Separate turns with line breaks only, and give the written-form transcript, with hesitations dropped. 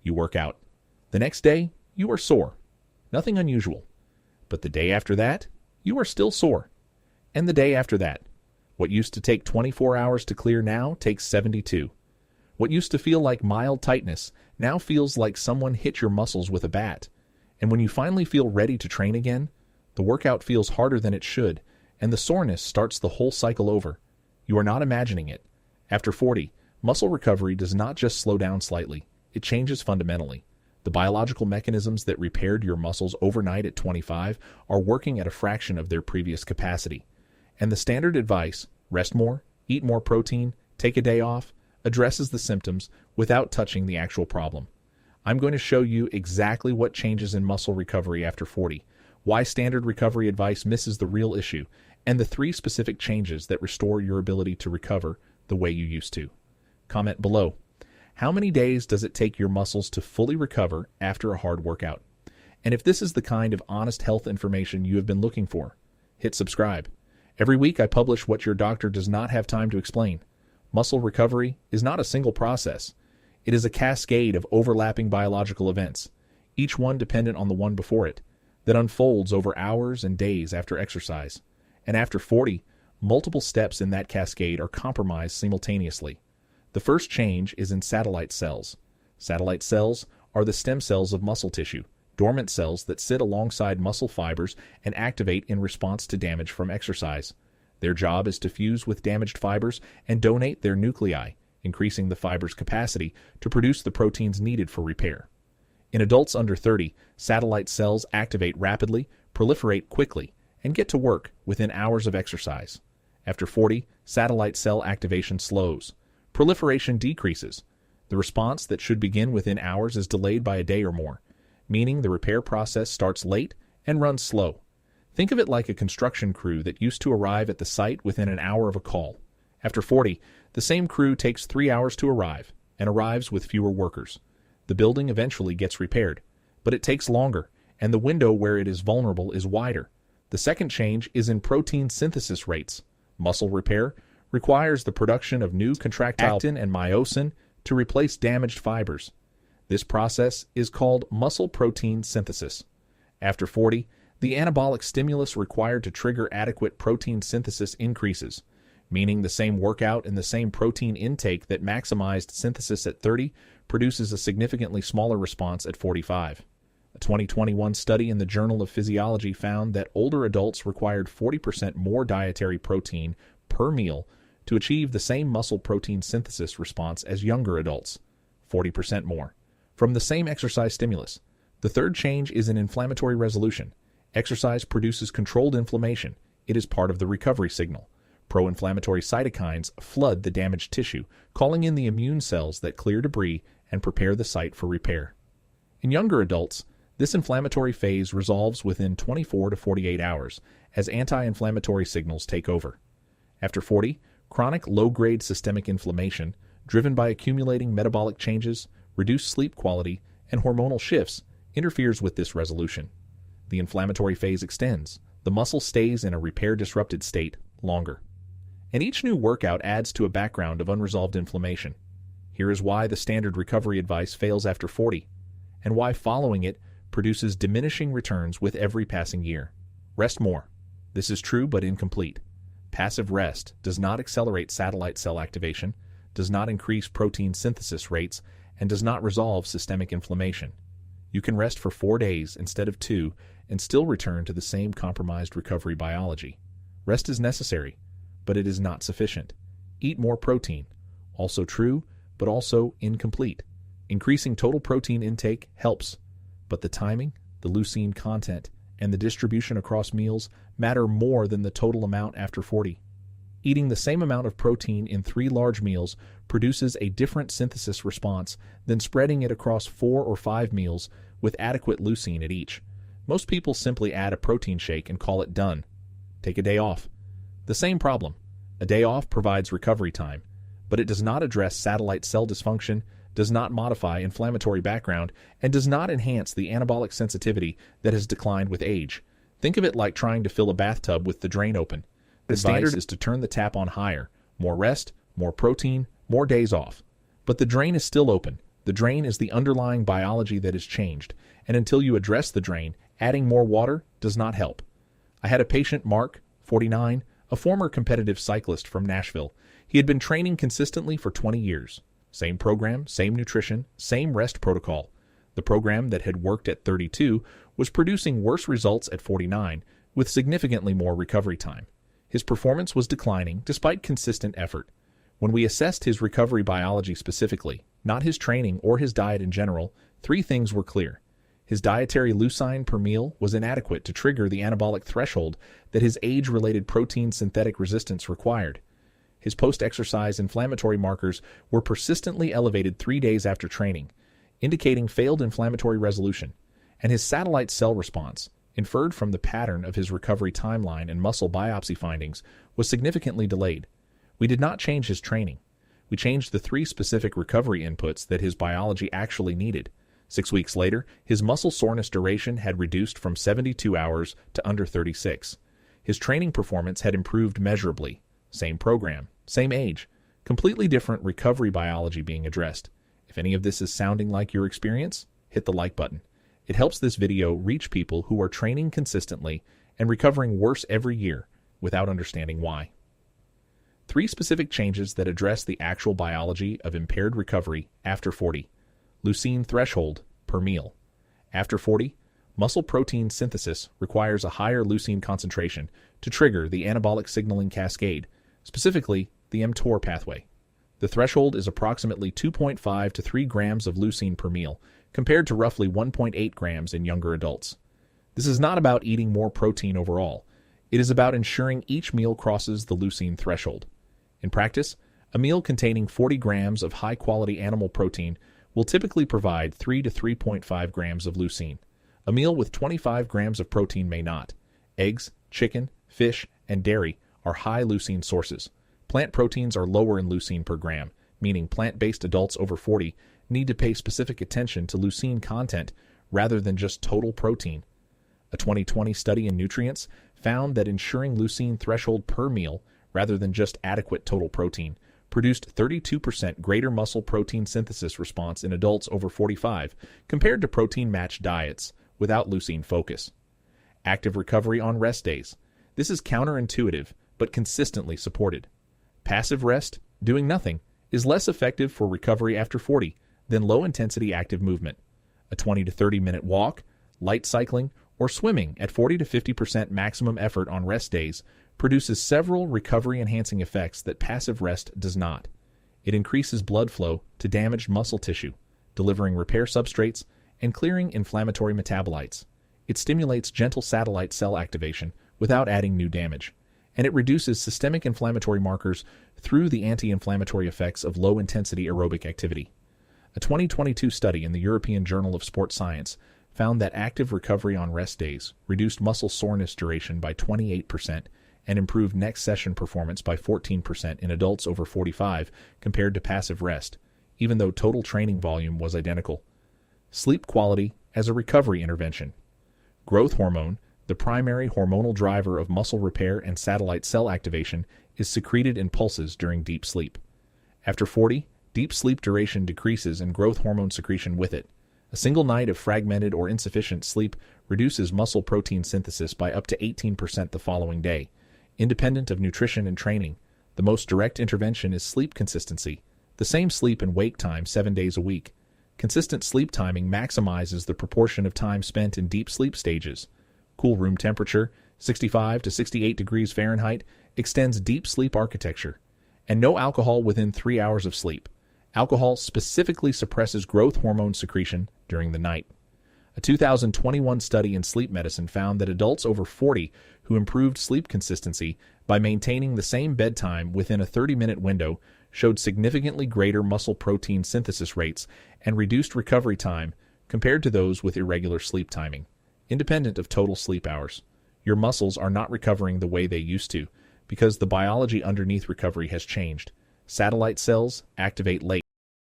You work out. The next day, you are sore. Nothing unusual. But the day after that, you are still sore. And the day after that. What used to take 24 hours to clear now takes 72. What used to feel like mild tightness now feels like someone hit your muscles with a bat. And when you finally feel ready to train again, the workout feels harder than it should, and the soreness starts the whole cycle over. You are not imagining it. After 40, muscle recovery does not just slow down slightly, it changes fundamentally. The biological mechanisms that repaired your muscles overnight at 25 are working at a fraction of their previous capacity. And the standard advice, rest more, eat more protein, take a day off, addresses the symptoms without touching the actual problem. I'm going to show you exactly what changes in muscle recovery after 40, why standard recovery advice misses the real issue, and the 3 specific changes that restore your ability to recover the way you used to. Comment below. How many days does it take your muscles to fully recover after a hard workout? And if this is the kind of honest health information you have been looking for, hit subscribe. Every week I publish what your doctor does not have time to explain. Muscle recovery is not a single process. It is a cascade of overlapping biological events, each one dependent on the one before it, that unfolds over hours and days after exercise. And after 40, multiple steps in that cascade are compromised simultaneously. The first change is in satellite cells. Satellite cells are the stem cells of muscle tissue, dormant cells that sit alongside muscle fibers and activate in response to damage from exercise. Their job is to fuse with damaged fibers and donate their nuclei, increasing the fiber's capacity to produce the proteins needed for repair. In adults under 30, satellite cells activate rapidly, proliferate quickly, and get to work within hours of exercise. After 40, satellite cell activation slows. Proliferation decreases. The response that should begin within hours is delayed by a day or more, meaning the repair process starts late and runs slow. Think of it like a construction crew that used to arrive at the site within an hour of a call. After 40, the same crew takes 3 hours to arrive and arrives with fewer workers. The building eventually gets repaired, but it takes longer, and the window where it is vulnerable is wider. The second change is in protein synthesis rates. Muscle repair requires the production of new contractile actin and myosin to replace damaged fibers. This process is called muscle protein synthesis. After 40, the anabolic stimulus required to trigger adequate protein synthesis increases, meaning the same workout and the same protein intake that maximized synthesis at 30 produces a significantly smaller response at 45. A 2021 study in the Journal of Physiology found that older adults required 40% more dietary protein per meal to achieve the same muscle protein synthesis response as younger adults, 40% more, from the same exercise stimulus. The third change is in inflammatory resolution. Exercise produces controlled inflammation. It is part of the recovery signal. Pro-inflammatory cytokines flood the damaged tissue, calling in the immune cells that clear debris and prepare the site for repair. In younger adults, this inflammatory phase resolves within 24 to 48 hours as anti-inflammatory signals take over. After 40, chronic low-grade systemic inflammation, driven by accumulating metabolic changes, reduced sleep quality, and hormonal shifts, interferes with this resolution. The inflammatory phase extends. The muscle stays in a repair-disrupted state longer. And each new workout adds to a background of unresolved inflammation. Here is why the standard recovery advice fails after 40, and why following it produces diminishing returns with every passing year. Rest more. This is true but incomplete. Passive rest does not accelerate satellite cell activation, does not increase protein synthesis rates, and does not resolve systemic inflammation. You can rest for 4 days instead of 2 and still return to the same compromised recovery biology. Rest is necessary, but it is not sufficient. Eat more protein. Also true, but also incomplete. Increasing total protein intake helps, but the timing, the leucine content, and the distribution across meals matter more than the total amount after 40. Eating the same amount of protein in 3 large meals produces a different synthesis response than spreading it across 4 or 5 meals with adequate leucine at each. Most people simply add a protein shake and call it done. Take a day off. The same problem. A day off provides recovery time, but it does not address satellite cell dysfunction, does not modify inflammatory background, and does not enhance the anabolic sensitivity that has declined with age. Think of it like trying to fill a bathtub with the drain open. The standard is to turn the tap on higher. More rest, more protein, more days off. But the drain is still open. The drain is the underlying biology that has changed, and until you address the drain, adding more water does not help. I had a patient, Mark, 49, a former competitive cyclist from Nashville. He had been training consistently for 20 years. Same program, same nutrition, same rest protocol. The program that had worked at 32 was producing worse results at 49, with significantly more recovery time. His performance was declining despite consistent effort. When we assessed his recovery biology specifically, not his training or his diet in general, 3 things were clear. His dietary leucine per meal was inadequate to trigger the anabolic threshold that his age-related protein synthetic resistance required. His post-exercise inflammatory markers were persistently elevated 3 days after training, indicating failed inflammatory resolution, and his satellite cell response, inferred from the pattern of his recovery timeline and muscle biopsy findings, was significantly delayed. We did not change his training. We changed the 3 specific recovery inputs that his biology actually needed. 6 weeks later, his muscle soreness duration had reduced from 72 hours to under 36. His training performance had improved measurably. Same program, same age, completely different recovery biology being addressed. If any of this is sounding like your experience, hit the like button. It helps this video reach people who are training consistently and recovering worse every year without understanding why. 3 specific changes that address the actual biology of impaired recovery after 40. Leucine threshold per meal. After 40, muscle protein synthesis requires a higher leucine concentration to trigger the anabolic signaling cascade, specifically the mTOR pathway. The threshold is approximately 2.5 to 3 grams of leucine per meal, compared to roughly 1.8 grams in younger adults. This is not about eating more protein overall. It is about ensuring each meal crosses the leucine threshold. In practice, a meal containing 40 grams of high-quality animal protein will typically provide 3 to 3.5 grams of leucine. A meal with 25 grams of protein may not. Eggs, chicken, fish, and dairy are high leucine sources. Plant proteins are lower in leucine per gram, meaning plant-based adults over 40 need to pay specific attention to leucine content rather than just total protein. A 2020 study in nutrients found that ensuring leucine threshold per meal rather than just adequate total protein produced 32% greater muscle protein synthesis response in adults over 45 compared to protein-matched diets without leucine focus. Active recovery on rest days. This is counterintuitive but consistently supported. Passive rest, doing nothing, is less effective for recovery after 40 than low-intensity active movement. A 20 to 30-minute walk, light cycling, or swimming at 40 to 50% maximum effort on rest days produces several recovery-enhancing effects that passive rest does not. It increases blood flow to damaged muscle tissue, delivering repair substrates and clearing inflammatory metabolites. It stimulates gentle satellite cell activation without adding new damage, and it reduces systemic inflammatory markers through the anti-inflammatory effects of low-intensity aerobic activity. A 2022 study in the European Journal of Sports Science found that active recovery on rest days reduced muscle soreness duration by 28% and improved next session performance by 14% in adults over 45 compared to passive rest, even though total training volume was identical. Sleep quality as a recovery intervention. Growth hormone, the primary hormonal driver of muscle repair and satellite cell activation, is secreted in pulses during deep sleep. After 40, deep sleep duration decreases and growth hormone secretion with it. A single night of fragmented or insufficient sleep reduces muscle protein synthesis by up to 18% the following day. Independent of nutrition and training, the most direct intervention is sleep consistency, the same sleep and wake time 7 days a week. Consistent sleep timing maximizes the proportion of time spent in deep sleep stages. Cool room temperature, 65 to 68 degrees Fahrenheit, extends deep sleep architecture. And no alcohol within 3 hours of sleep. Alcohol specifically suppresses growth hormone secretion during the night. A 2021 study in sleep medicine found that adults over 40 who improved sleep consistency by maintaining the same bedtime within a 30-minute window showed significantly greater muscle protein synthesis rates and reduced recovery time compared to those with irregular sleep timing, independent of total sleep hours. Your muscles are not recovering the way they used to because the biology underneath recovery has changed. Satellite cells activate late.